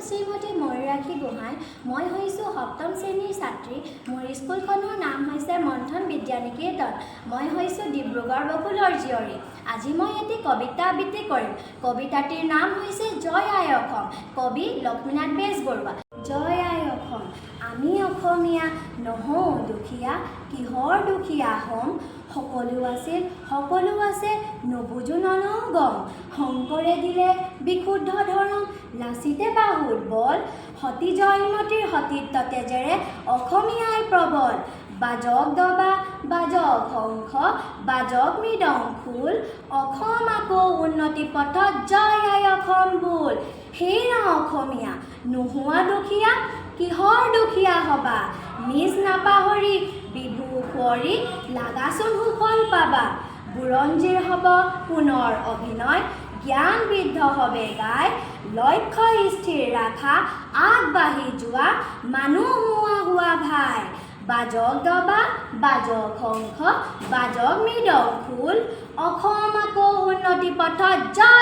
শ্ৰীমতী ময়ূৰাক্ষী গোহাঁই। মই হৈছোঁ সপ্তম শ্ৰেণীৰ ছাত্ৰী। মোৰ স্কুলখনৰ নাম হৈছে মন্থন বিদ্যানিকেতন। মই হৈছোঁ ডিব্ৰুগড় বকুলৰ জীয়ৰী। আজি মই এটি কবিতা আবৃত্তি কৰিম। কবিতাটিৰ নাম হৈছে জয় আই অসম। কবি লক্ষ্মীনাথ বেজবৰুৱা। জয় আই অসম, আমি অসমীয়া নহওঁ দুখীয়া, কিহৰ দুখীয়া হ'ম? সকলো আছিল, সকলো আছে, নুবুজো নলওঁ গম। শংকৰে দিলে বিশুদ্ধ ধৰ্ম, লাচিতে বাহুত বল। সতী জয়মতীৰ সতীত্ব তেজেৰে অসমীয়াই প্ৰবল। বাজক দবা, বাজক শংখ, বাজক মৃদং খোল। অসম আকৌ উন্নতি পথত, জয় আই অসম বোল। হেৰা অসমীয়া, নোহোৱা দুখীয়া, কিহৰ দুখীয়া হবা? নিজ নাপাহৰি বিহু কুঁৱৰী, লাগাচোন সুফল পাবা। বুৰঞ্জীৰ হ'ব পুনৰ অভিনয়, জ্ঞান বৃদ্ধ হবে গাই। লক্ষ্য স্থিৰ ৰাখা, আগবাঢ়ি যোৱা, মানুহ হোৱা হোৱা ভাই। বাজক দবা, বাজক শংখ, বাজক মৃদং খোল। অসম আকৌ উন্নতি পথত, জয়